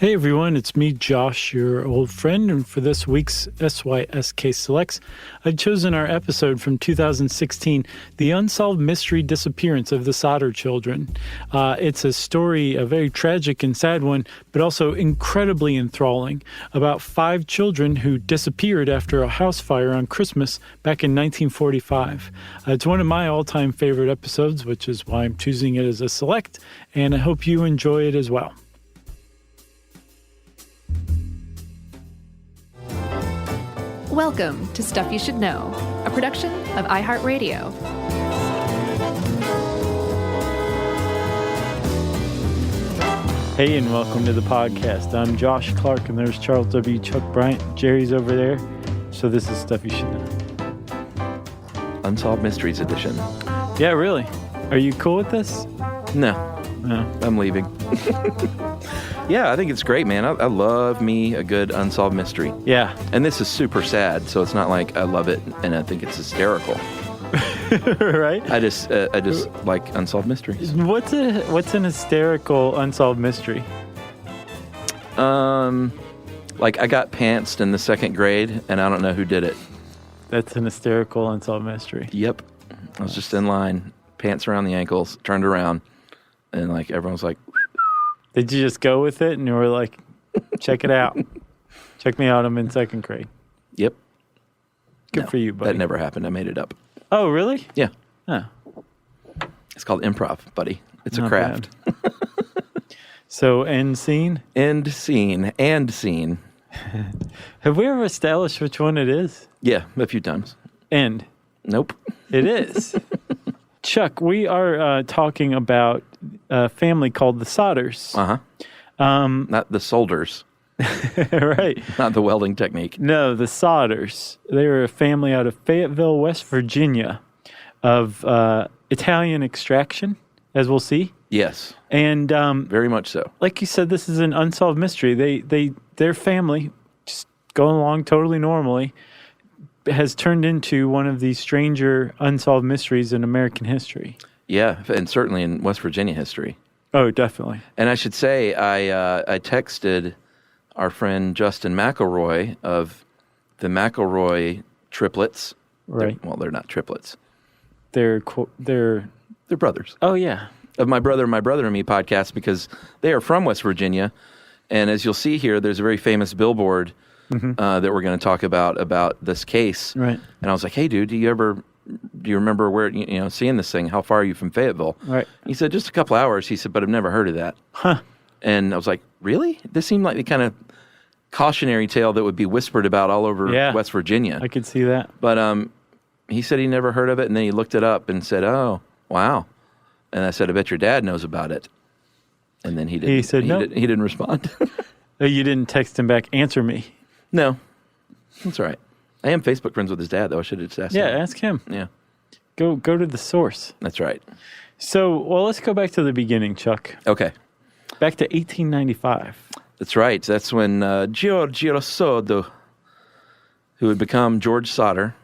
Hey everyone, it's me, Josh, your old friend, and for this week's SYSK Selects, I've chosen our episode from 2016, The Unsolved Mystery Disappearance of the Sodder Children. It's a story, a very tragic and sad one, but also incredibly enthralling, about 5 children who disappeared after a house fire on Christmas back in 1945. It's one of my all-time favorite episodes, which is why I'm choosing it as a select, and I hope you enjoy it as well. Welcome to Stuff You Should Know, a production of iHeartRadio. Hey, and welcome to the podcast. I'm Josh Clark, and there's Charles W. Chuck Bryant. Jerry's over there, so this is Stuff You Should Know. Unsolved Mysteries Edition. Yeah, really? Are you cool with this? No. No. I'm leaving. Yeah, I think it's great, man. I love me a good unsolved mystery. Yeah. And this is super sad, so it's not like I love it and I think it's hysterical. Right? I just like unsolved mysteries. What's an hysterical unsolved mystery? Like I got pantsed in the 2nd grade and I don't know who did it. That's an hysterical unsolved mystery. Yep. I was just in line, pants around the ankles, turned around, and like everyone was like, Did you just go with it and you were like, check it out? Check me out, I'm in 2nd grade. yep. Good for you, buddy. That never happened. I made it up. Oh, really? Yeah. Oh. It's called improv, buddy. It's Not a craft. So, end scene? End scene. And scene. Have we ever established which one it is? Yeah, a few times. End. Nope. It is. Chuck, we are talking about a family called the Sodders. Uh-huh. Not the solders. Right. Not the welding technique. No, the Sodders. They were a family out of Fayetteville, West Virginia, of Italian extraction, as we'll see. Yes. And very much so. like you said, this is an unsolved mystery. Their family, just going along totally normally, has turned into one of the stranger unsolved mysteries in American history. Yeah, and certainly in West Virginia history. Oh, definitely. And I should say, I texted our friend Justin McElroy of the McElroy triplets. Right. They're not triplets. They're brothers. Oh, yeah. Of My Brother and Me podcast, because they are from West Virginia. And as you'll see here, there's a very famous billboard that we're going to talk about this case. Right. And I was like, hey, dude, do you remember where, seeing this thing? How far are you from Fayetteville? Right. He said, just a couple hours. He said, but I've never heard of that. Huh. And I was like, really? This seemed like the kind of cautionary tale that would be whispered about all over West Virginia. I could see that. But he said he never heard of it, and then he looked it up and said, oh, wow. And I said, I bet your dad knows about it. And then he didn't. He said no. He didn't respond. Oh, you didn't text him back, answer me. No. That's all right. I am Facebook friends with his dad, though. I should have just asked him. Yeah, ask him. Yeah. Go to the source. That's right. So, well, let's go back to the beginning, Chuck. Okay. Back to 1895. That's right. That's when Giorgio Sodder, who would become George Sodder,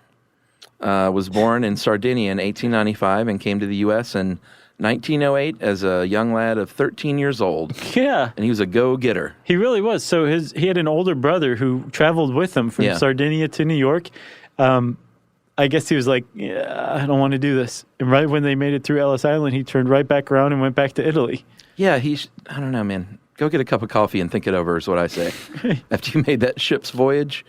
was born in Sardinia in 1895 and came to the U.S. in 1908 as a young lad of 13 years old. Yeah. And he was a go-getter. He really was. So he had an older brother who traveled with him from Sardinia to New York. I guess he was like, yeah, I don't want to do this. And right when they made it through Ellis Island, he turned right back around and went back to Italy. Yeah, I don't know, man. Go get a cup of coffee and think it over is what I say. After you made that ship's voyage,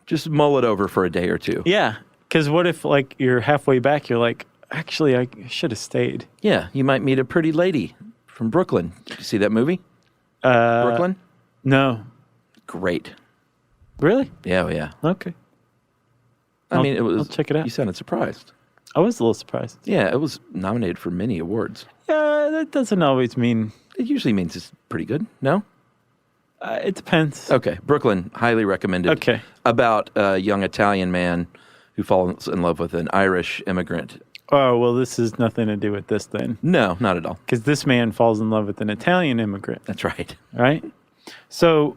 just mull it over for a day or two. Yeah, because what if, like, you're halfway back, you're like, actually, I should have stayed. Yeah, you might meet a pretty lady from Brooklyn. Did you see that movie? Brooklyn? No. Great. Really? Yeah, yeah. Okay. I'll check it out. You sounded surprised. I was a little surprised. Yeah, it was nominated for many awards. Yeah, that doesn't always mean... It usually means it's pretty good, no? It depends. Okay, Brooklyn, highly recommended. Okay. About a young Italian man who falls in love with an Irish immigrant. Oh, well, this has nothing to do with this then. No, not at all. Because this man falls in love with an Italian immigrant. That's right. Right? So,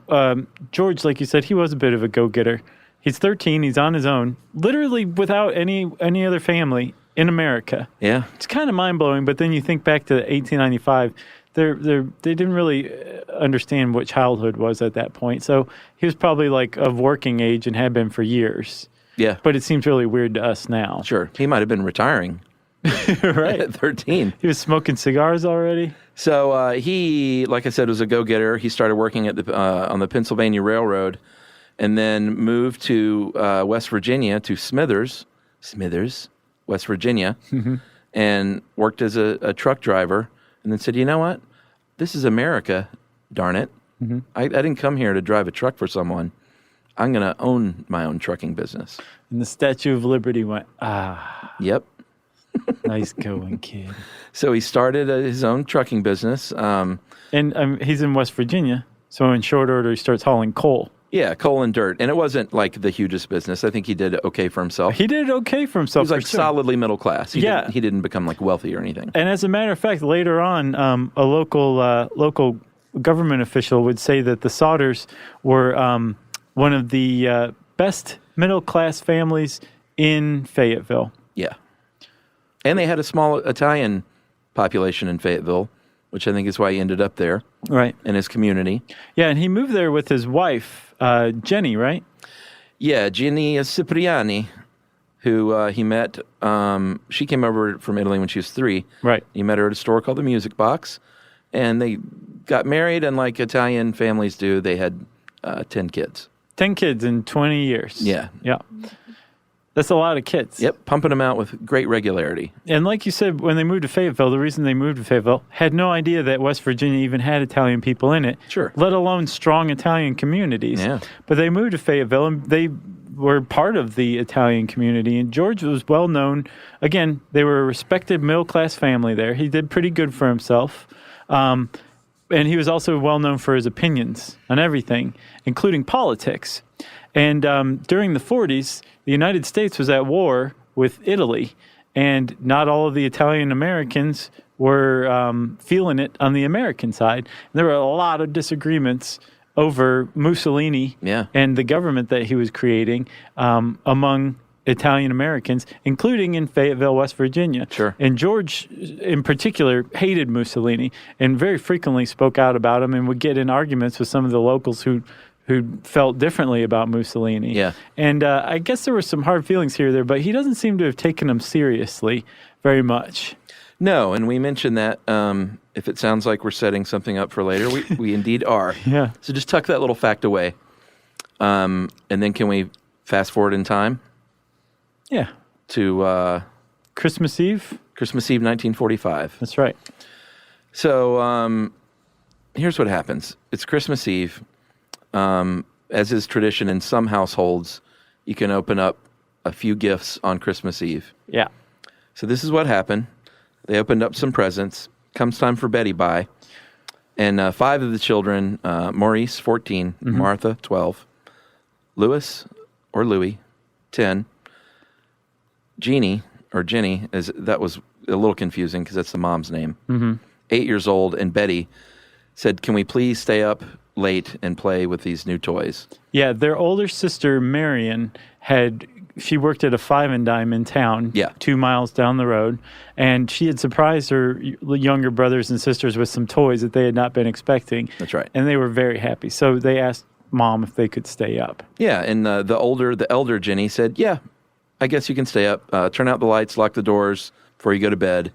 George, like you said, he was a bit of a go-getter. He's 13. He's on his own, literally without any other family in America. Yeah. It's kind of mind-blowing, but then you think back to 1895. they didn't really understand what childhood was at that point. So he was probably like of working age and had been for years. Yeah. But it seems really weird to us now. Sure. He might have been retiring. Right. At 13. He was smoking cigars already. So he, like I said, was a go-getter. He started working at on the Pennsylvania Railroad and then moved to West Virginia, to Smithers, West Virginia, and worked as a truck driver, and then said, you know what? This is America, darn it. I didn't come here to drive a truck for someone. I'm going to own my own trucking business. And the Statue of Liberty went, ah. Yep. Nice going, kid. So he started his own trucking business. And he's in West Virginia, so in short order, he starts hauling coal. Yeah, coal and dirt. And it wasn't like the hugest business. I think he did okay for himself. He did okay for himself. He was like solidly middle class. He didn't become like wealthy or anything. And as a matter of fact, later on, a local government official would say that the Sodders were one of the best middle class families in Fayetteville. Yeah. And they had a small Italian population in Fayetteville, which I think is why he ended up there. Right. In his community. Yeah, and he moved there with his wife, Jenny, right? Yeah, Jenny Cipriani, who he met. She came over from Italy when she was 3. Right. He met her at a store called the Music Box, and they got married, and like Italian families do, they had 10 kids. 10 kids in 20 years. Yeah. Yeah. That's a lot of kids. Yep, pumping them out with great regularity. And like you said, when they moved to Fayetteville, the reason they moved to Fayetteville, had no idea that West Virginia even had Italian people in it. Sure. Let alone strong Italian communities. Yeah. But they moved to Fayetteville, and they were part of the Italian community. And George was well known. Again, they were a respected middle-class family there. He did pretty good for himself. And he was also well known for his opinions on everything, including politics. And during the 40s, the United States was at war with Italy, and not all of the Italian Americans were feeling it on the American side. And there were a lot of disagreements over Mussolini and the government that he was creating among Italian Americans, including in Fayetteville, West Virginia. Sure. And George, in particular, hated Mussolini and very frequently spoke out about him and would get in arguments with some of the locals who felt differently about Mussolini. Yeah. And I guess there were some hard feelings here or there, but he doesn't seem to have taken them seriously very much. No, and we mentioned that if it sounds like we're setting something up for later, we indeed are. Yeah. So just tuck that little fact away. And then can we fast forward in time? Yeah. To Christmas Eve? Christmas Eve, 1945. That's right. So here's what happens. It's Christmas Eve. As is tradition in some households, you can open up a few gifts on Christmas Eve. Yeah. So this is what happened. They opened up some presents. Comes time for Betty Bye. And 5 of the children, Maurice, 14, Martha, 12, Louis, 10, Jeannie, or Jenny, that was a little confusing because that's the mom's name, 8 years old, and Betty said, can we please stay up late and play with these new toys? Yeah, their older sister, Marion, she worked at a Five and Dime in town, 2 miles down the road, and she had surprised her younger brothers and sisters with some toys that they had not been expecting. That's right. And they were very happy. So they asked Mom if they could stay up. Yeah, and the elder Jenny said, yeah, I guess you can stay up. Turn out the lights, lock the doors before you go to bed.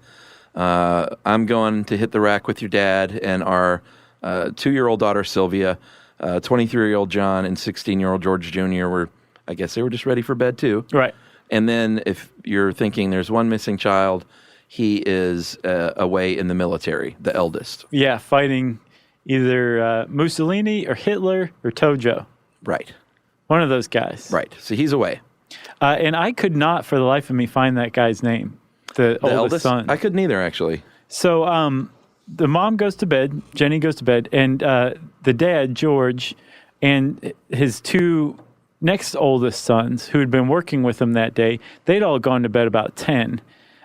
I'm going to hit the rack with your dad and our 2-year-old daughter, Sylvia, 23-year-old John, and 16-year-old George Jr. I guess they were just ready for bed too. Right. And then if you're thinking there's one missing child, he is away in the military, the eldest. Yeah, fighting either Mussolini or Hitler or Tojo. Right. One of those guys. Right. So he's away. And I could not for the life of me find that guy's name, the oldest son. I couldn't either, actually. So the mom goes to bed, Jenny goes to bed, and the dad, George, and his 2 next oldest sons, who had been working with him that day, they'd all gone to bed about 10.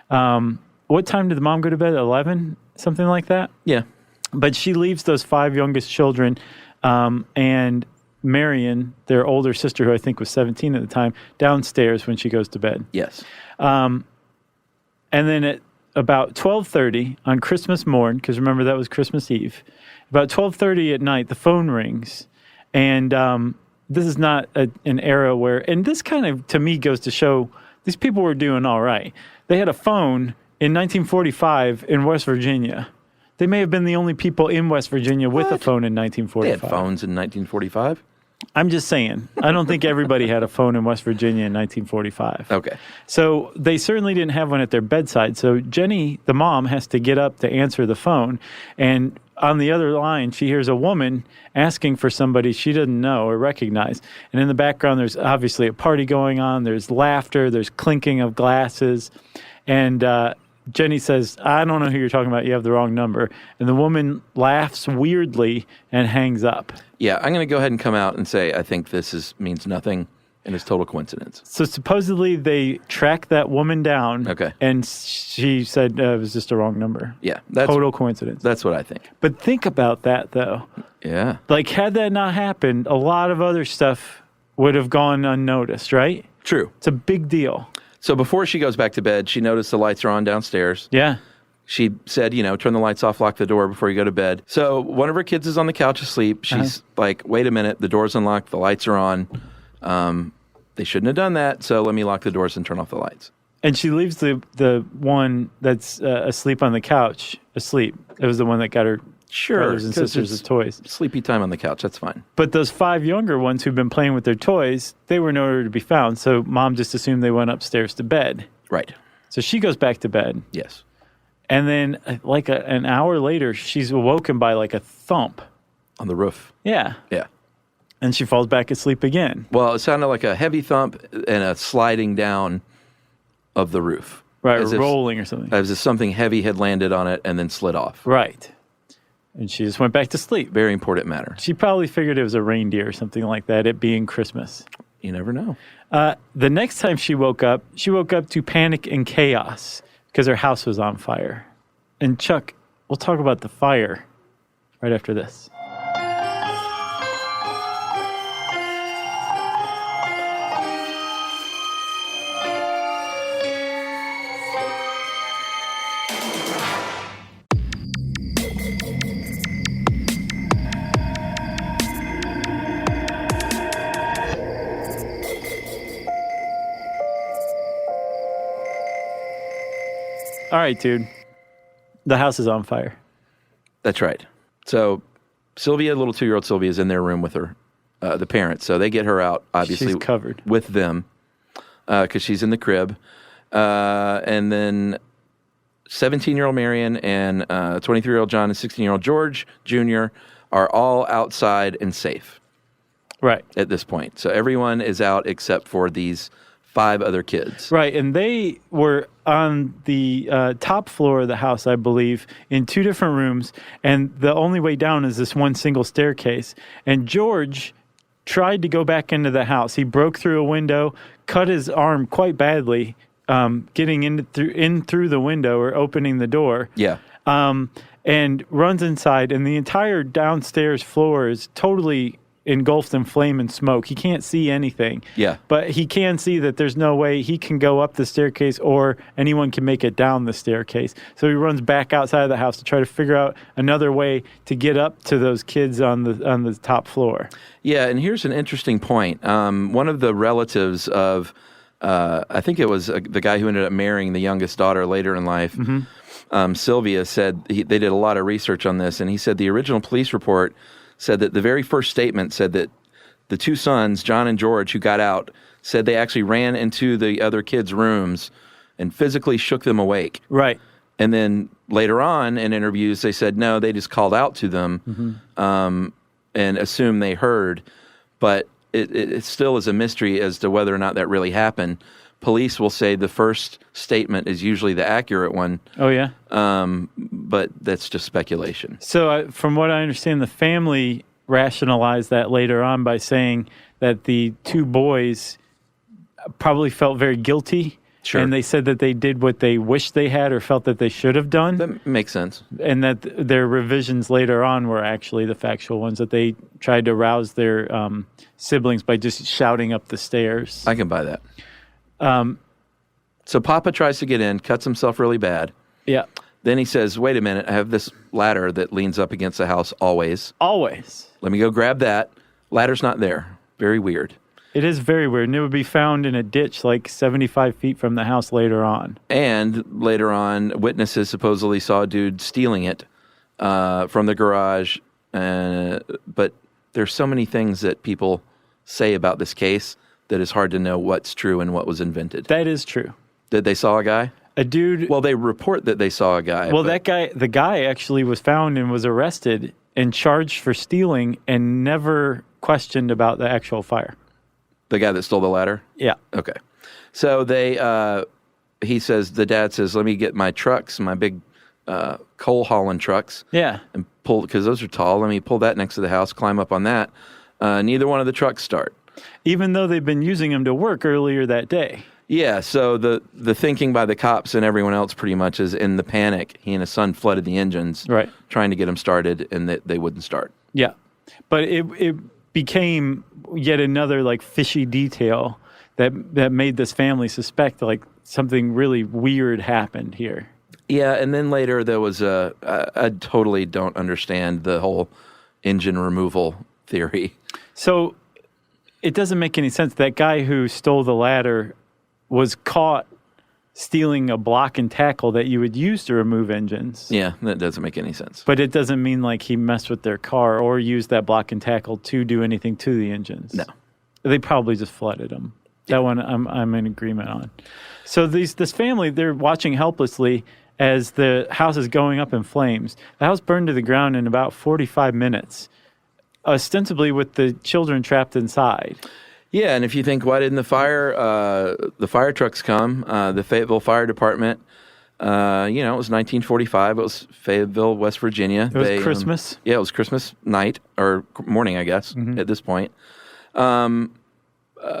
What time did the mom go to bed? 11? Something like that? Yeah. But she leaves those 5 youngest children and Marion, their older sister, who I think was 17 at the time, downstairs when she goes to bed. Yes. And then at about 12:30 on Christmas morn, because remember that was Christmas Eve. About 12:30 at night, the phone rings, and this is not an era where, and this kind of, to me, goes to show these people were doing all right. They had a phone in 1945 in West Virginia. They may have been the only people in West Virginia with a phone in 1945. They had phones in 1945? I'm just saying. I don't think everybody had a phone in West Virginia in 1945. Okay. So they certainly didn't have one at their bedside. So Jenny, the mom, has to get up to answer the phone. And on the other line, she hears a woman asking for somebody she doesn't know or recognize. And in the background, there's obviously a party going on. There's laughter. There's clinking of glasses. And Jenny says, I don't know who you're talking about. You have the wrong number. And the woman laughs weirdly and hangs up. Yeah, I'm going to go ahead and come out and say I think this means nothing and it's total coincidence. So supposedly they tracked that woman down. Okay. And she said it was just a wrong number. Yeah. Total coincidence. That's what I think. But think about that, though. Yeah. Like, had that not happened, a lot of other stuff would have gone unnoticed, right? True. It's a big deal. So before she goes back to bed, she noticed the lights are on downstairs. Yeah. She said, turn the lights off, lock the door before you go to bed. So one of her kids is on the couch asleep. She's like, wait a minute, the door's unlocked, the lights are on. They shouldn't have done that, so let me lock the doors and turn off the lights. And she leaves the one that's asleep on the couch asleep. It was the one that got her brothers and sisters of toys. Sleepy time on the couch, that's fine. But those 5 younger ones who've been playing with their toys, they were nowhere to be found. So mom just assumed they went upstairs to bed. Right. So she goes back to bed. Yes. And then an hour later, she's awoken by like a thump. On the roof. Yeah. Yeah. And she falls back asleep again. Well, it sounded like a heavy thump and a sliding down of the roof. Right, rolling or something. As if something heavy had landed on it and then slid off. Right. And she just went back to sleep. Very important matter. She probably figured it was a reindeer or something like that, it being Christmas. You never know. The next time she woke up to panic and chaos because her house was on fire. And Chuck, we'll talk about the fire right after this. All right, dude. The house is on fire. That's right. So Sylvia, little 2-year-old Sylvia, is in their room with her, the parents. So they get her out, obviously. She's covered. With them, because she's in the crib. And then 17-year-old Marion and 23-year-old John and 16-year-old George Jr. are all outside and safe. Right. At this point. So everyone is out except for these 5 other kids. Right, and they were on the top floor of the house, I believe, in 2 different rooms, and the only way down is this one single staircase. And George tried to go back into the house. He broke through a window, cut his arm quite badly, getting in through the window or opening the door. Yeah. And runs inside, and the entire downstairs floor is totally engulfed in flame and smoke. He can't see anything. Yeah. But he can see that there's no way he can go up the staircase or anyone can make it down the staircase. So he runs back outside of the house to try to figure out another way to get up to those kids on the top floor. Yeah, and here's an interesting point. One of the relatives of, I think it was the guy who ended up marrying the youngest daughter later in life, Sylvia, said they did a lot of research on this, and he said the original police report said that the very first statement said that the 2 sons, John and George, who got out, said they actually ran into the other kids' rooms and physically shook them awake. Right. And then later on in interviews, they said, no, they just called out to them and assumed they heard. But it still is a mystery as to whether or not that really happened. Police will say the first statement is usually the accurate one. Oh, yeah? But that's just speculation. So from what I understand, the family rationalized that later on by saying that the 2 boys probably felt very guilty. Sure. And they said that they did what they wished they had or felt that they should have done. That makes sense. And that their revisions later on were actually the factual ones, that they tried to rouse their siblings by just shouting up the stairs. I can buy that. So Papa tries to get in, cuts himself really bad. Yeah. Then he says, wait a minute, I have this ladder that leans up against the house always. Always. Let me go grab that. Ladder's not there. Very weird. It is very weird, and it would be found in a ditch like 75 feet from the house later on. And later on, witnesses supposedly saw a dude stealing it from the garage. But there's so many things that people say about this case that it's hard to know what's true and what was invented. That is true. Did they saw a guy? A dude... Well, they report that they saw a guy. Well, the guy actually was found and was arrested and charged for stealing and never questioned about the actual fire. The guy that stole the ladder? Yeah. Okay. So he says, the dad says, let me get my trucks, my big coal hauling trucks. Yeah. And pull, because those are tall. Let me pull that next to the house, climb up on that. Neither one of the trucks start. Even though they've been using them to work earlier that day. Yeah, so the thinking by the cops and everyone else pretty much is in the panic. He and his son flooded the engines, right, trying to get them started, and they wouldn't start. Yeah, but it became yet another like fishy detail that made this family suspect like something really weird happened here. Yeah, and then later there was I totally don't understand the whole engine removal theory. So it doesn't make any sense. That guy who stole the ladder was caught stealing a block and tackle that you would use to remove engines. Yeah, that doesn't make any sense. But it doesn't mean like he messed with their car or used that block and tackle to do anything to the engines. No. They probably just flooded them. Yeah. That one I'm in agreement on. So this family, they're watching helplessly as the house is going up in flames. The house burned to the ground in about 45 minutes, ostensibly with the children trapped inside. Yeah, and if you think, why didn't the fire trucks come? The Fayetteville Fire Department, it was 1945. It was Fayetteville, West Virginia. It was Christmas. Yeah, it was Christmas night, or morning, I guess, at this point. One of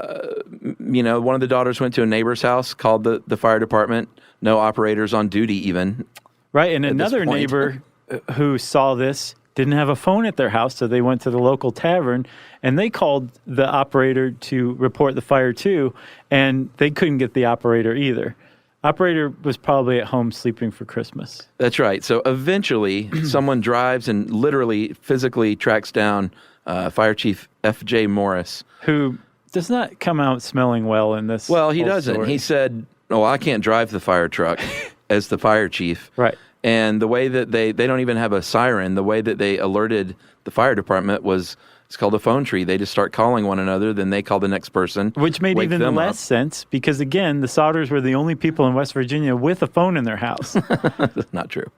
the daughters went to a neighbor's house, called the fire department. No operators on duty even. Right, and another neighbor who saw this didn't have a phone at their house, so they went to the local tavern, and they called the operator to report the fire too, and they couldn't get the operator either. Operator was probably at home sleeping for Christmas. That's right. So eventually, someone drives and literally physically tracks down Fire Chief F.J. Morris. Who does not come out smelling well in this. Well, he doesn't. Story. He said, I can't drive the fire truck as the fire chief. Right. And the way that they don't even have a siren, the way that they alerted the fire department it's called a phone tree. They just start calling one another, then they call the next person. Which made even less sense because, again, the Sodders were the only people in West Virginia with a phone in their house. That's not true.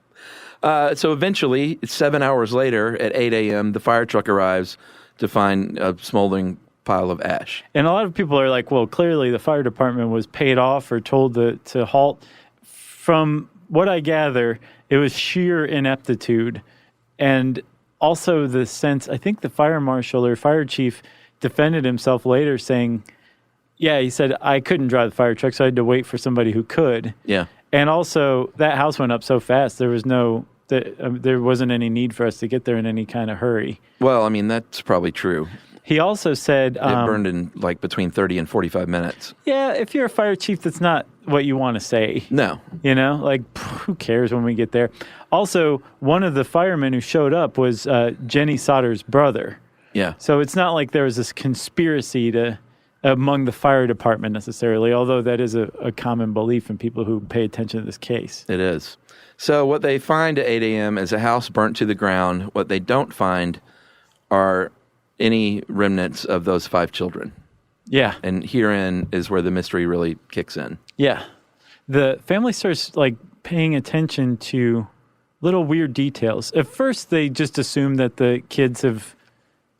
So eventually, 7 hours later at 8 a.m., the fire truck arrives to find a smoldering pile of ash. And a lot of people are like, well, clearly the fire department was paid off or told to halt. From what I gather, it was sheer ineptitude. And also the sense, I think the fire marshal or fire chief defended himself later saying, yeah, he said, I couldn't drive the fire truck, so I had to wait for somebody who could. Yeah. And also, that house went up so fast, there wasn't any need for us to get there in any kind of hurry. Well, I mean, that's probably true. He also said... it burned in between 30 and 45 minutes. Yeah, if you're a fire chief, that's not what you want to say. No. Who cares when we get there? Also, one of the firemen who showed up was Jenny Sodder's brother. Yeah. So it's not like there was this conspiracy among the fire department necessarily, although that is a common belief in people who pay attention to this case. It is. So what they find at 8 a.m. is a house burnt to the ground. What they don't find are any remnants of those 5 children. Yeah. And herein is where the mystery really kicks in. Yeah. The family starts paying attention to little weird details. At first they just assume that the kids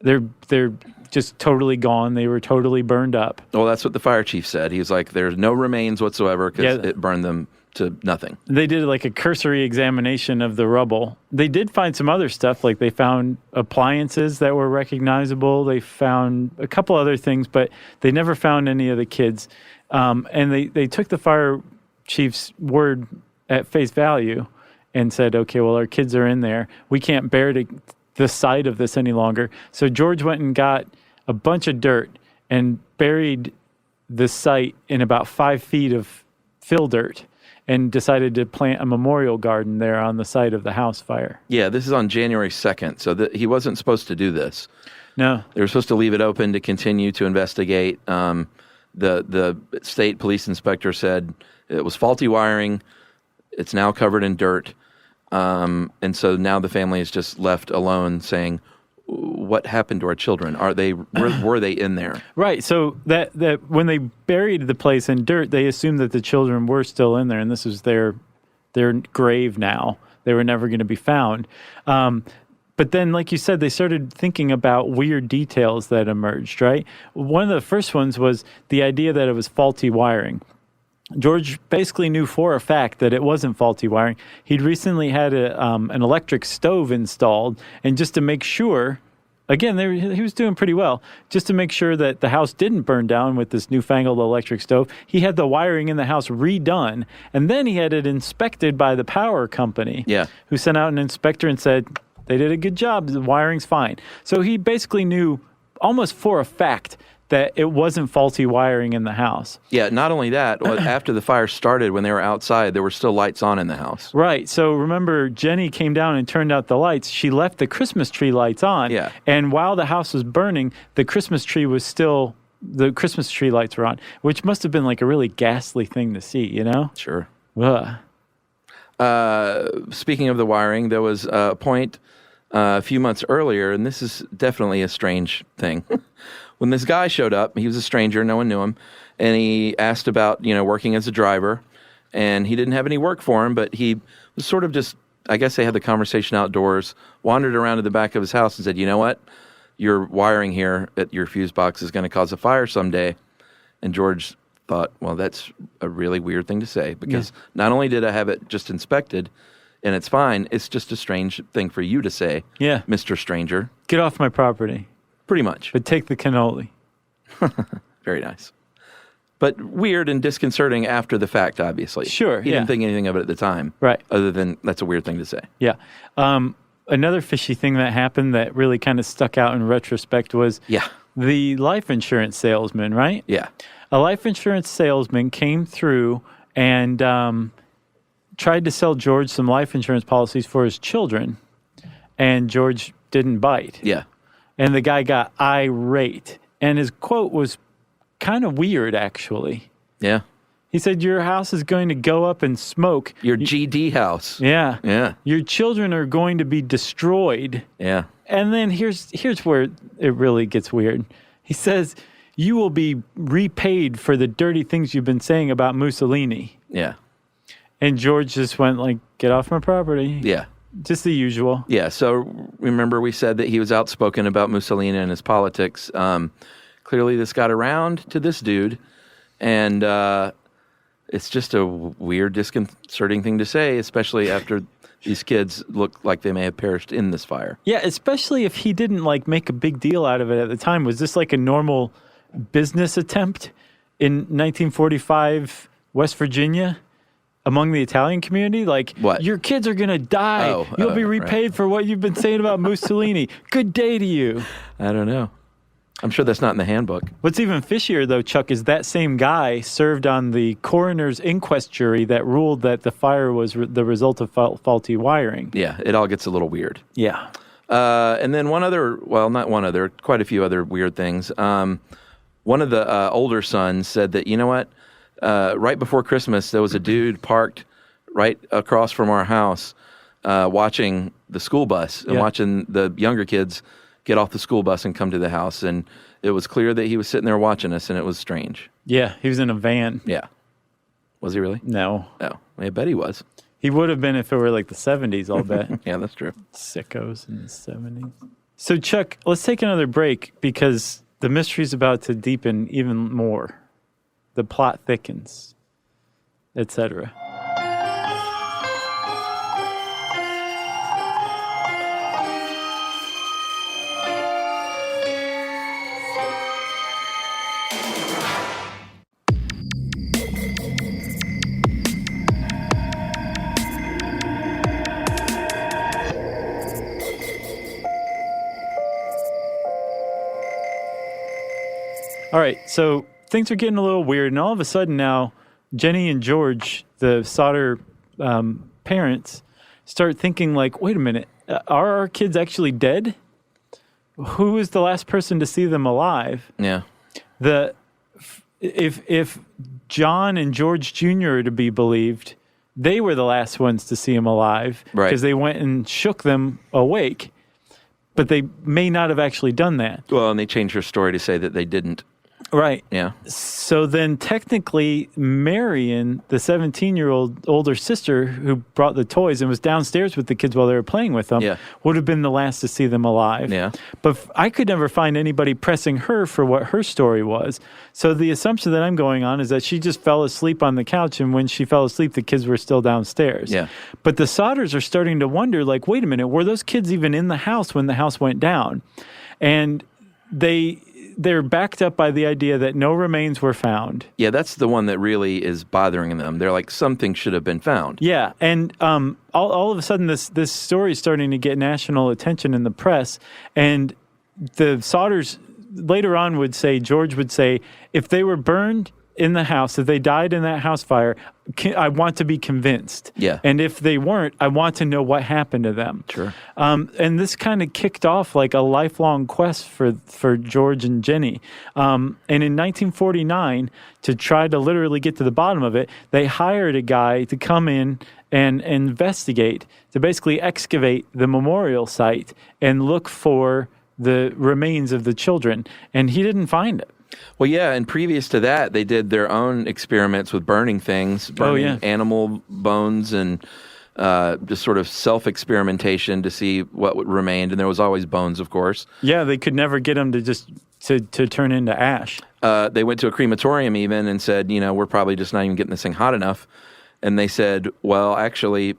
they're just totally gone. They were totally burned up. Well, that's what the fire chief said. He was like, there's no remains whatsoever because it burned them to nothing. They did a cursory examination of the rubble. They did find some other stuff, like they found appliances that were recognizable. They found a couple other things, but they never found any of the kids. And they took the fire chief's word at face value and said, okay, well, our kids are in there. We can't bear the sight of this any longer. So George went and got a bunch of dirt and buried the site in about 5 feet of fill dirt. and decided to plant a memorial garden there on the site of the house fire. Yeah, this is on January 2nd, so he wasn't supposed to do this. No. They were supposed to leave it open to continue to investigate. The state police inspector said it was faulty wiring. It's now covered in dirt. And so now the family is just left alone saying, what happened to our children? Were they in there? Right. So that when they buried the place in dirt, they assumed that the children were still in there, and this was their grave now. They were never going to be found. But then, like you said, they started thinking about weird details that emerged, right? One of the first ones was the idea that it was faulty wiring. George basically knew for a fact that it wasn't faulty wiring. He'd recently had an electric stove installed, and just to make sure, again, he was doing pretty well, just to make sure that the house didn't burn down with this newfangled electric stove, he had the wiring in the house redone, and then he had it inspected by the power company, who sent out an inspector and said, they did a good job, the wiring's fine. So he basically knew almost for a fact that it wasn't faulty wiring in the house. Yeah, not only that, after the fire started, when they were outside, there were still lights on in the house. Right. So remember, Jenny came down and turned out the lights. She left the Christmas tree lights on. Yeah. And while the house was burning, the Christmas tree lights were on, which must have been like a really ghastly thing to see, you know? Sure. Ugh. Speaking of the wiring, there was a point a few months earlier, and this is definitely a strange thing. When this guy showed up, he was a stranger, no one knew him, and he asked about, working as a driver, and he didn't have any work for him, but he was sort of just, I guess they had the conversation outdoors, wandered around to the back of his house and said, you know what, your wiring here at your fuse box is going to cause a fire someday. And George thought, well, that's a really weird thing to say, because not only did I have it just inspected, and it's fine, it's just a strange thing for you to say, Mr. Stranger. Get off my property. Pretty much. But take the cannoli. Very nice. But weird and disconcerting after the fact, obviously. Sure, He didn't think anything of it at the time. Right. Other than, that's a weird thing to say. Yeah. Another fishy thing that happened that really kind of stuck out in retrospect was the life insurance salesman, right? Yeah. A life insurance salesman came through and tried to sell George some life insurance policies for his children, and George didn't bite. Yeah. And the guy got irate. And his quote was kind of weird, actually. Yeah. He said, your house is going to go up in smoke. Your GD house. Yeah. Yeah. Your children are going to be destroyed. Yeah. And then here's where it really gets weird. He says, you will be repaid for the dirty things you've been saying about Mussolini. Yeah. And George just went like, get off my property. Yeah. Just the usual. Yeah, so remember we said that he was outspoken about Mussolini and his politics. Clearly this got around to this dude, and it's just a weird, disconcerting thing to say, especially after these kids look like they may have perished in this fire. Yeah, especially if he didn't like make a big deal out of it at the time. Was this like a normal business attempt in 1945 West Virginia? Among the Italian community, like, what? Your kids are going to die. You'll be repaid for what you've been saying about Mussolini. Good day to you. I don't know. I'm sure that's not in the handbook. What's even fishier, though, Chuck, is that same guy served on the coroner's inquest jury that ruled that the fire was the result of faulty wiring. Yeah, it all gets a little weird. Yeah. And then quite a few other weird things. One of the older sons said that, you know what? Right before Christmas, there was a dude parked right across from our house watching the school bus and watching the younger kids get off the school bus and come to the house. And it was clear that he was sitting there watching us, and it was strange. Yeah, he was in a van. Yeah. Was he really? No. Oh, I bet he was. He would have been if it were like the 70s, I'll bet. Yeah, that's true. Sickos in the 70s. So, Chuck, let's take another break because the mystery's about to deepen even more. The plot thickens, etc. All right, so things are getting a little weird, and all of a sudden now, Jenny and George the Sodder parents start thinking like, wait a minute, are our kids actually dead? Who was the last person to see them alive? Yeah. If John and George Jr. are to be believed, they were the last ones to see him alive because they went and shook them awake. But they may not have actually done that. Well, and they changed her story to say that they didn't. Right. Yeah. So then technically Marion, the 17-year-old older sister who brought the toys and was downstairs with the kids while they were playing with them, would have been the last to see them alive. Yeah. But I could never find anybody pressing her for what her story was. So the assumption that I'm going on is that she just fell asleep on the couch, and when she fell asleep, the kids were still downstairs. Yeah. But the Sodders are starting to wonder, like, wait a minute, were those kids even in the house when the house went down? And they're backed up by the idea that no remains were found. Yeah, that's the one that really is bothering them. They're like, something should have been found. Yeah, and all of a sudden this story is starting to get national attention in the press, and the Sodders later on would say, George would say, if they were burned in the house, if they died in that house fire, I want to be convinced. Yeah. And if they weren't, I want to know what happened to them. Sure. And this kind of kicked off like a lifelong quest for George and Jenny. And in 1949, to try to literally get to the bottom of it, they hired a guy to come in and investigate, to basically excavate the memorial site and look for the remains of the children. And he didn't find it. Well, yeah, and previous to that, they did their own experiments with burning things, burning animal bones, and just sort of self-experimentation to see what remained. And there was always bones, of course. Yeah, they could never get them to just to turn into ash. They went to a crematorium even and said, we're probably just not even getting this thing hot enough. And they said, well, actually,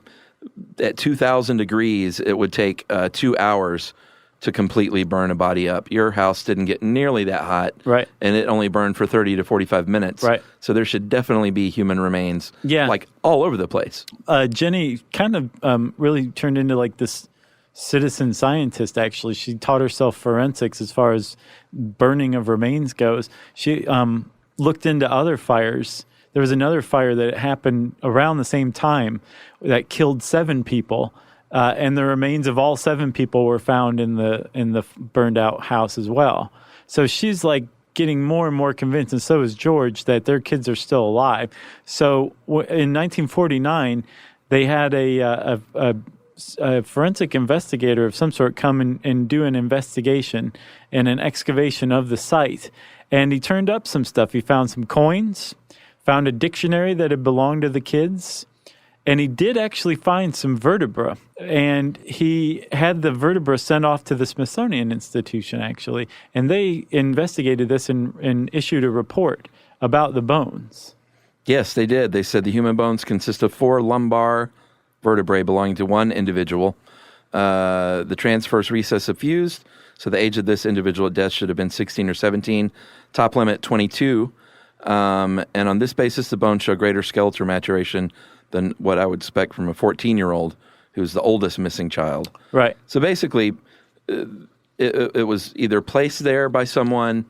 at 2,000 degrees, it would take 2 hours to completely burn a body up. Your house didn't get nearly that hot. Right. And it only burned for 30 to 45 minutes. Right. So there should definitely be human remains. Yeah. Like all over the place. Jenny kind of really turned into like this citizen scientist, actually. She taught herself forensics as far as burning of remains goes. She looked into other fires. There was another fire that happened around the same time that killed 7 people. And the remains of all 7 people were found in the burned out house as well. So she's like getting more and more convinced, and so is George, that their kids are still alive. So in 1949, they had a forensic investigator of some sort come and do an investigation and an excavation of the site. And he turned up some stuff. He found some coins, found a dictionary that had belonged to the kids. And he did actually find some vertebra, and he had the vertebra sent off to the Smithsonian Institution, actually, and they investigated this and issued a report about the bones. Yes, they did. They said the human bones consist of 4 lumbar vertebrae belonging to one individual. The transverse recess effused, so the age of this individual at death should have been 16 or 17. Top limit, 22. And on this basis, the bones show greater skeletal maturation than what I would expect from a 14-year-old who's the oldest missing child. Right. So basically, it was either placed there by someone,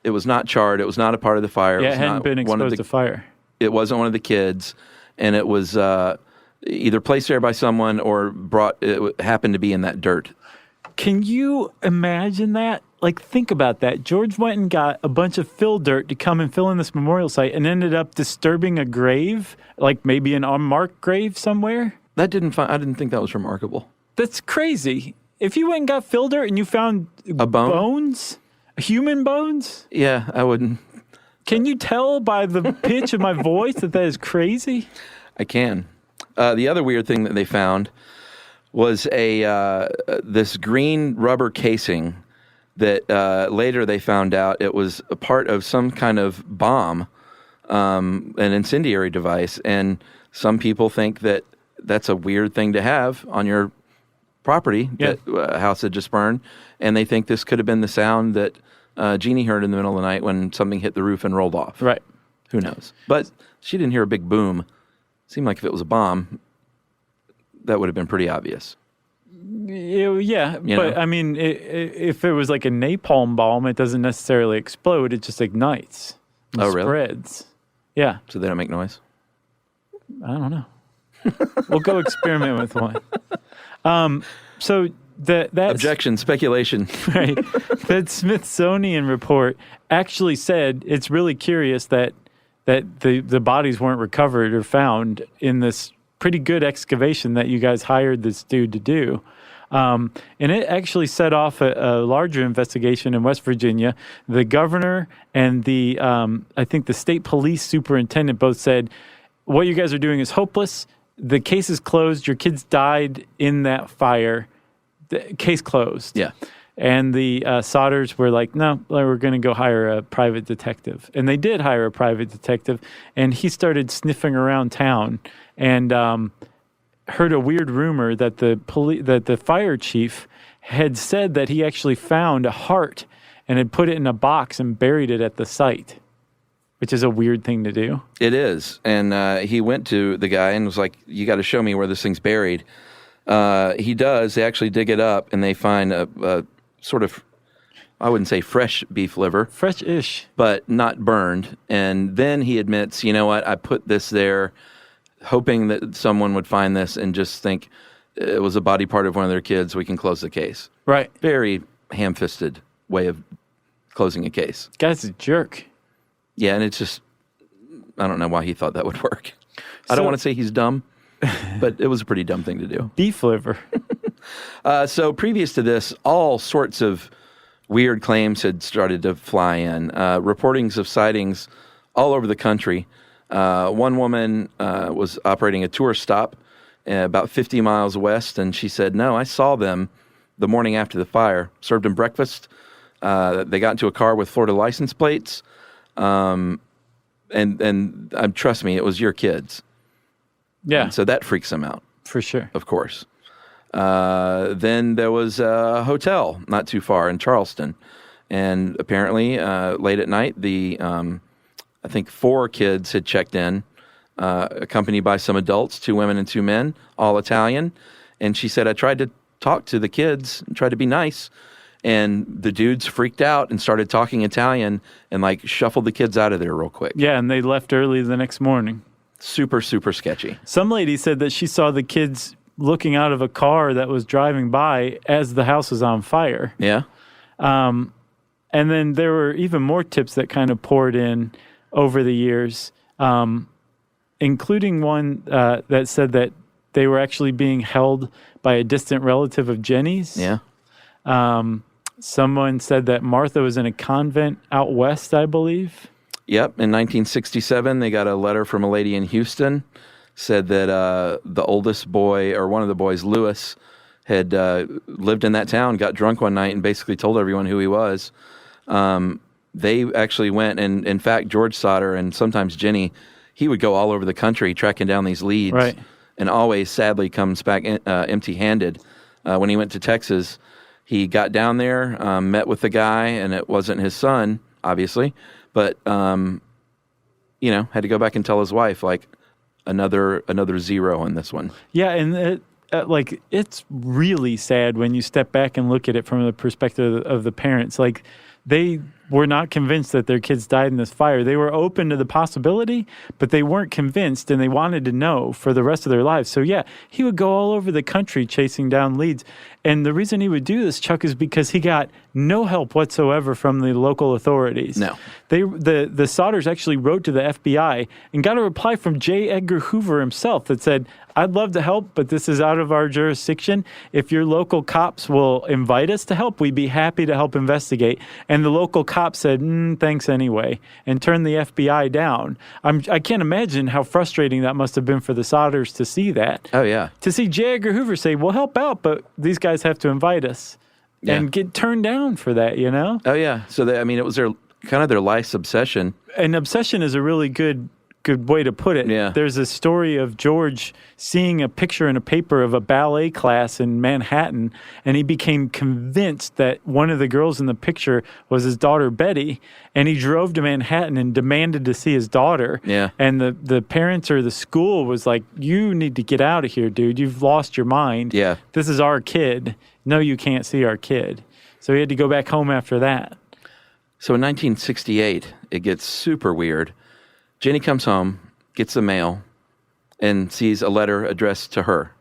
it was not charred, it was not a part of the fire. Yeah, it hadn't been exposed to fire. It wasn't one of the kids, and it was either placed there by someone or it happened to be in that dirt. Can you imagine that? Like, think about that. George went and got a bunch of fill dirt to come and fill in this memorial site and ended up disturbing a grave, like maybe an unmarked grave somewhere. I didn't think that was remarkable. That's crazy. If you went and got fill dirt and you found a bone? Bones, human bones? Yeah, I wouldn't. Can you tell by the pitch of my voice that is crazy? I can. The other weird thing that they found was this green rubber casing that later they found out it was a part of some kind of bomb, an incendiary device. And some people think that that's a weird thing to have on your property, that a house had just burned. And they think this could have been the sound that Jeannie heard in the middle of the night when something hit the roof and rolled off. Right. Who knows? But she didn't hear a big boom. Seemed like if it was a bomb, that would have been pretty obvious. Yeah, but I mean, if it was like a napalm bomb, it doesn't necessarily explode. It just ignites and really? spreads. Yeah. So they don't make noise? I don't know. We'll go experiment with one. So that Objection, speculation. right. That Smithsonian report actually said it's really curious that the bodies weren't recovered or found in this pretty good excavation that you guys hired this dude to do. And it actually set off a larger investigation in West Virginia. The governor and the I think the state police superintendent both said, what you guys are doing is hopeless. The case is closed. Your kids died in that fire. The case closed. Yeah. And the Sodders were like, no, we're going to go hire a private detective. And they did hire a private detective, and he started sniffing around town and heard a weird rumor that the fire chief had said that he actually found a heart and had put it in a box and buried it at the site, which is a weird thing to do. It is. And he went to the guy and was like, you got to show me where this thing's buried. He does. They actually dig it up, and they find a sort of, I wouldn't say fresh beef liver. Fresh-ish. But not burned. And then he admits, you know what, I put this there hoping that someone would find this and just think it was a body part of one of their kids. We can close the case. Right. Very ham-fisted way of closing a case. Guy's a jerk. Yeah, and it's just, I don't know why he thought that would work. I don't want to say he's dumb, but it was a pretty dumb thing to do. Beef liver. So previous to this, all sorts of weird claims had started to fly in. Reportings of sightings all over the country. One woman was operating a tourist stop about 50 miles west, and she said, no, I saw them the morning after the fire, served them breakfast. They got into a car with Florida license plates, and trust me, it was your kids. Yeah. And so that freaks them out. For sure. Of course. Then there was a hotel not too far in Charleston. And apparently, late at night, I think 4 kids had checked in, accompanied by some adults, 2 women and 2 men, all Italian. And she said, I tried to talk to the kids and tried to be nice. And the dudes freaked out and started talking Italian and like shuffled the kids out of there real quick. Yeah, and they left early the next morning. Super, super sketchy. Some lady said that she saw the kids looking out of a car that was driving by as the house was on fire. Yeah. And then there were even more tips that kind of poured in over the years, including one that said that they were actually being held by a distant relative of Jenny's. Yeah. Someone said that Martha was in a convent out west, I believe. Yep. In 1967, they got a letter from a lady in Houston, said that the oldest boy, or one of the boys, Lewis, had lived in that town, got drunk one night, and basically told everyone who he was. They actually went, and in fact, George Sodder and sometimes Jenny, he would go all over the country tracking down these leads, right, and always, sadly, comes back empty-handed. When he went to Texas, he got down there, met with the guy, and it wasn't his son, obviously, but had to go back and tell his wife, like, another 0 in this one. Yeah, and it's really sad when you step back and look at it from the perspective of the parents. Like, they were not convinced that their kids died in this fire. They were open to the possibility, but they weren't convinced, and they wanted to know for the rest of their lives. So, yeah, he would go all over the country chasing down leads. And the reason he would do this, Chuck, is because he got no help whatsoever from the local authorities. No. The Sodders actually wrote to the FBI and got a reply from J. Edgar Hoover himself that said, I'd love to help, but this is out of our jurisdiction. If your local cops will invite us to help, we'd be happy to help investigate. And the local cops said, thanks anyway, and turned the FBI down. I can't imagine how frustrating that must have been for the Sodders to see that. Oh, yeah. To see J. Edgar Hoover say, we'll help out, but these guys have to invite us. Yeah. And get turned down for that, you know? Oh, yeah. So, it was their life's obsession. And obsession is a really good way to put it. Yeah. There's a story of George seeing a picture in a paper of a ballet class in Manhattan, and he became convinced that one of the girls in the picture was his daughter Betty, and he drove to Manhattan and demanded to see his daughter. Yeah. And the parents or the school was like, you need to get out of here, dude. You've lost your mind. Yeah. This is our kid. No, you can't see our kid. So he had to go back home after that. So in 1968, it gets super weird. Jenny comes home, gets the mail, and sees a letter addressed to her,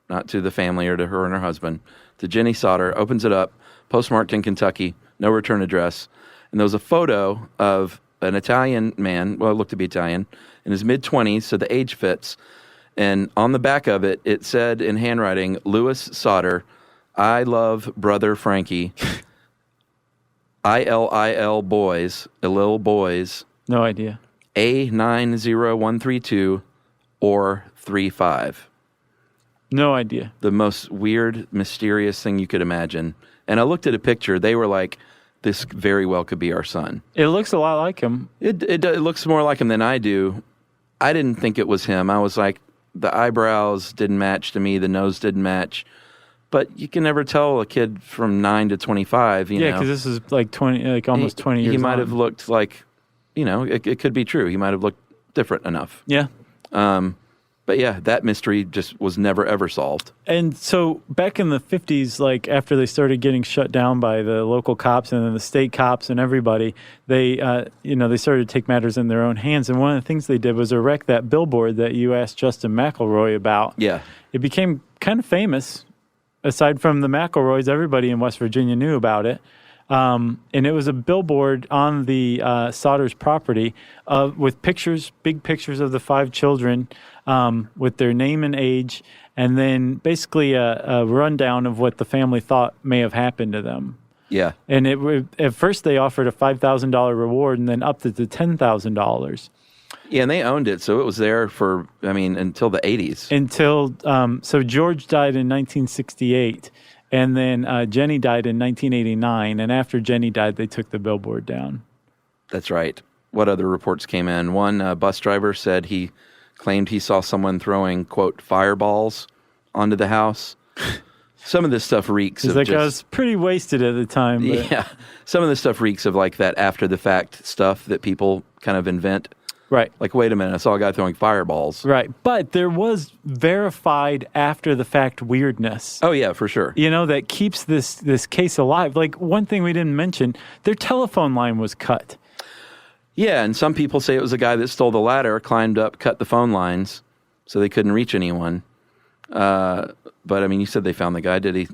not to the family or to her and her husband, to Jenny Sodder, opens it up, postmarked in Kentucky, no return address. And there was a photo of an Italian man, well, it looked to be Italian, in his mid-20s, so the age fits. And on the back of it, it said in handwriting, Louis Sodder, I love brother Frankie, ILIL boys, Illil boys. No idea. A90132 or 35. No idea. The most weird, mysterious thing you could imagine. And I looked at a picture. They were like, this very well could be our son. It looks a lot like him. It looks more like him than I do. I didn't think it was him. I was like, the eyebrows didn't match to me. The nose didn't match. But you can never tell a kid from 9 to 25, you know. Yeah, because this is like 20, like almost 20 years He might on. have looked like, you know, it could be true. He might have looked different enough. Yeah. But yeah, that mystery just was never, ever solved. And so back in the 50s, like after they started getting shut down by the local cops and then the state cops and everybody, they started to take matters in their own hands. And one of the things they did was erect that billboard that you asked Justin McElroy about. Yeah. It became kind of famous. Aside from the McElroys, everybody in West Virginia knew about it. And it was a billboard on the Sodder's property with pictures, big pictures of the 5 children with their name and age, and then basically a rundown of what the family thought may have happened to them. Yeah. And at first they offered a $5,000 reward and then upped it to $10,000. Yeah, and they owned it, so it was there for, until the 80s. So George died in 1968. And then Jenny died in 1989, and after Jenny died, they took the billboard down. That's right. What other reports came in? One bus driver said he claimed he saw someone throwing, quote, fireballs onto the house. Some of this stuff reeks He's of like, just... I was pretty wasted at the time. But... Yeah. Some of this stuff reeks of like that after-the-fact stuff that people kind of invent. Right. Like, wait a minute, I saw a guy throwing fireballs. Right. But there was verified after-the-fact weirdness. Oh, yeah, for sure. You know, that keeps this case alive. Like, one thing we didn't mention, their telephone line was cut. Yeah, and some people say it was a guy that stole the ladder, climbed up, cut the phone lines, so they couldn't reach anyone. But, you said they found the guy. Did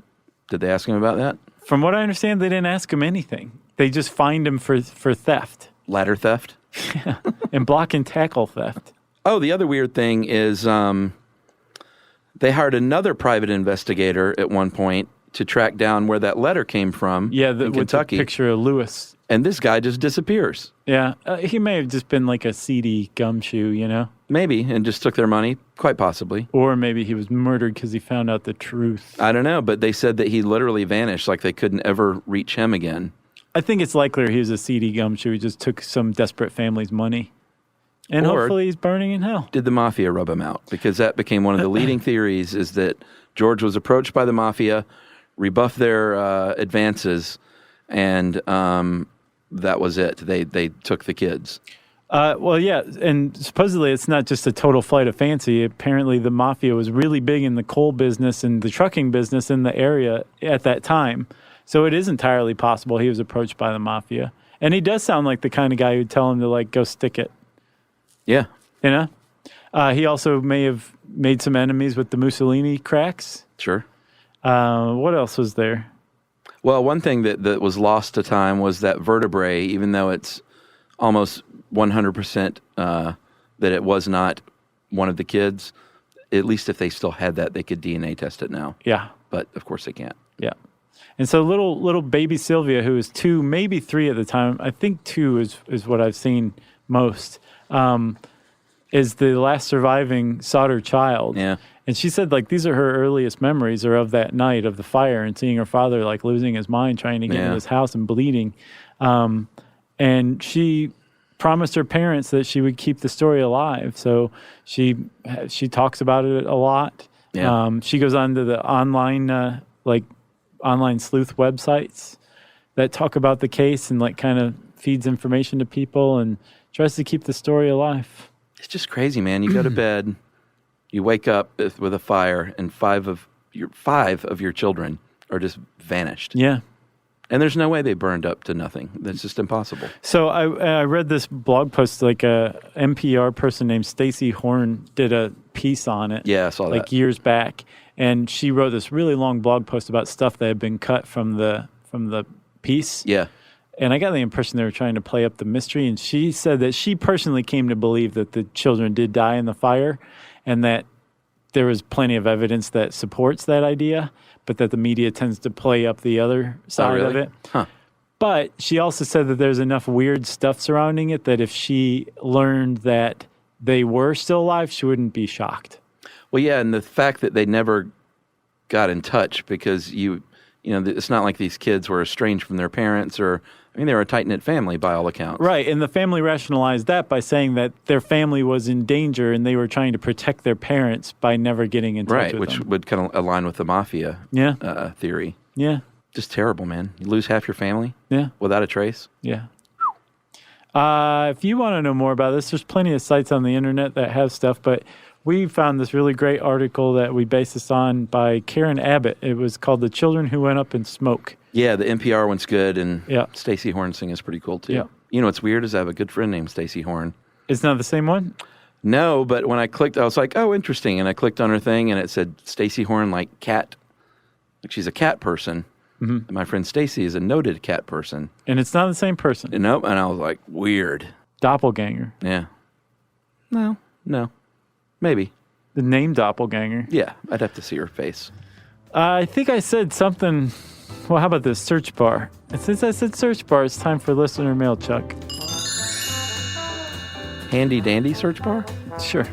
they ask him about that? From what I understand, they didn't ask him anything. They just fined him for theft. Ladder theft? Yeah, and block and tackle theft. Oh, the other weird thing is they hired another private investigator at one point to track down where that letter came from. Yeah, in with Kentucky. the picture of Lewis. And this guy just disappears. Yeah, he may have just been like a seedy gumshoe, you know? Maybe, and just took their money, quite possibly. Or maybe he was murdered because he found out the truth. I don't know, but they said that he literally vanished, like they couldn't ever reach him again. I think it's likelier he was a seedy gumshoe who just took some desperate family's money. And hopefully he's burning in hell. Did the mafia rub him out? Because that became one of the leading theories, is that George was approached by the mafia, rebuffed their advances, and that was it. They took the kids. Well, yeah, and supposedly it's not just a total flight of fancy. Apparently the mafia was really big in the coal business and the trucking business in the area at that time. So it is entirely possible he was approached by the mafia. And he does sound like the kind of guy who'd tell him to, like, go stick it. Yeah. You know? He also may have made some enemies with the Mussolini cracks. Sure. What else was there? Well, one thing that was lost to time was that vertebrae, even though it's almost 100% that it was not one of the kids, at least if they still had that, they could DNA test it now. Yeah. But, of course, they can't. Yeah. And so little baby Sylvia, who was 2, maybe 3 at the time, I think 2 is what I've seen most, is the last surviving Sodder child. Yeah. And she said, like, these are her earliest memories are of that night of the fire and seeing her father, like, losing his mind, trying to get into his house and bleeding. And she promised her parents that she would keep the story alive. So she talks about it a lot. Yeah. She goes on to the online sleuth websites that talk about the case and, like, kind of feeds information to people and tries to keep the story alive. It's just crazy, man. You go to bed, you wake up with a fire, and 5 of your children are just vanished. Yeah. And there's no way they burned up to nothing. That's just impossible. So I read this blog post, like a NPR person named Stacey Horn did a piece on it. Yeah, I saw like that. years back. And she wrote this really long blog post about stuff that had been cut from the piece. Yeah. And I got the impression they were trying to play up the mystery. And she said that she personally came to believe that the children did die in the fire and that there was plenty of evidence that supports that idea, but that the media tends to play up the other side of it. Huh. But she also said that there's enough weird stuff surrounding it that if she learned that they were still alive, she wouldn't be shocked. Well, yeah, and the fact that they never got in touch because you know, it's not like these kids were estranged from their parents or, I mean, they were a tight-knit family by all accounts. Right, and the family rationalized that by saying that their family was in danger and they were trying to protect their parents by never getting in touch with them. Right, which would kind of align with the mafia theory. Yeah. Just terrible, man. You lose half your family Yeah. without a trace. Yeah. If you want to know more about this, there's plenty of sites on the internet that have stuff, but we found this really great article that we based this on by Karen Abbott. It was called The Children Who Went Up in Smoke. Yeah, the NPR one's good, and Stacey Horn's thing is pretty cool, too. Yeah. You know what's weird is I have a good friend named Stacey Horn. It's not the same one? No, but when I clicked, I was like, oh, interesting. And I clicked on her thing, and it said Stacey Horn, like cat. Like she's a cat person. Mm-hmm. And my friend Stacey is a noted cat person. And it's not the same person? Nope. And I was like, weird. Doppelganger. Yeah. No. Maybe. The name Doppelganger. Yeah, I'd have to see her face. I think I said something. Well, how about this search bar? Since I said search bar, it's time for listener mail, Chuck. Handy dandy search bar? Sure.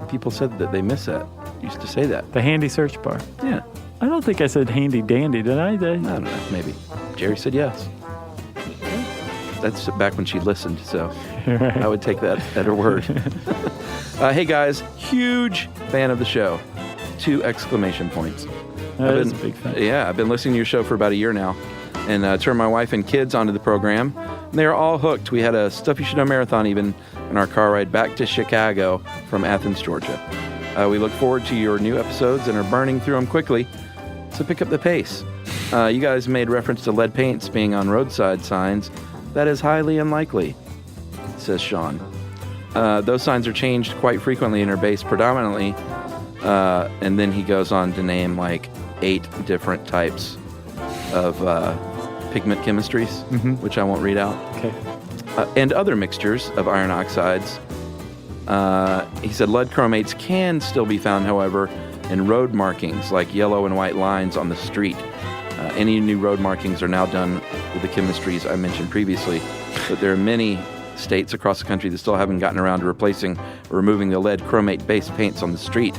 People said that they miss that. Used to say that. The handy search bar. Yeah. I don't think I said handy dandy, did I? I don't know. Maybe. Jerry said yes. That's back when she listened, so Right. I would take that at her word. Hey, guys. Huge fan of the show. 2 exclamation points. That is a big fan. Yeah, I've been listening to your show for about a year now and turned my wife and kids onto the program. And they are all hooked. We had a Stuff You Should Know marathon even in our car ride back to Chicago from Athens, Georgia. We look forward to your new episodes and are burning through them quickly, so pick up the pace. You guys made reference to lead paints being on roadside signs. That is highly unlikely, says Sean. Those signs are changed quite frequently and are based predominantly, and then he goes on to name like 8 different types of pigment chemistries, which I won't read out. Okay. And other mixtures of iron oxides. He said lead chromates can still be found, however, in road markings like yellow and white lines on the street. Any new road markings are now done with the chemistries I mentioned previously, but there are many states across the country that still haven't gotten around to replacing or removing the lead chromate-based paints on the street.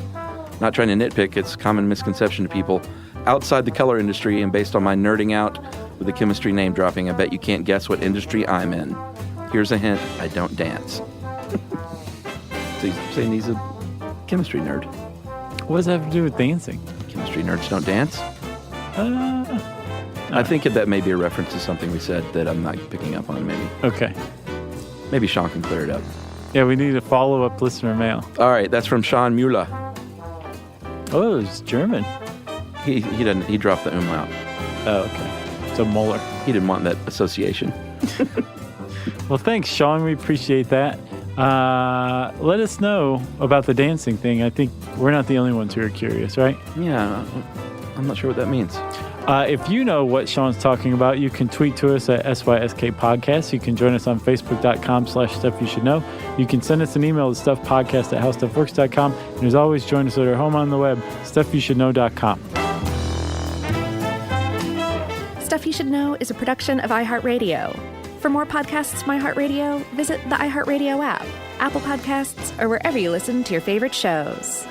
Not trying to nitpick, it's a common misconception to people outside the color industry, and based on my nerding out with the chemistry name dropping, I bet you can't guess what industry I'm in. Here's a hint, I don't dance. So he's saying he's a chemistry nerd. What does that have to do with dancing? Chemistry nerds don't dance? I think that may be a reference to something we said that I'm not picking up on, maybe. Okay. Maybe Sean can clear it up. Yeah, we need a follow-up listener mail. All right, that's from Sean Müller. Oh, it's German. He dropped the umlaut. Oh, okay. So Mueller. He didn't want that association. Well, thanks, Sean. We appreciate that. Let us know about the dancing thing. I think we're not the only ones who are curious, right? Yeah, I'm not sure what that means. If you know what Sean's talking about, you can tweet to us at SYSK Podcast. You can join us on Facebook.com/Stuff You Should Know. You can send us an email to stuffpodcast@howstuffworks.com. And as always, join us at our home on the web, StuffYouShouldKnow.com. Stuff You Should Know is a production of iHeartRadio. For more podcasts from iHeartRadio, visit the iHeartRadio app, Apple Podcasts, or wherever you listen to your favorite shows.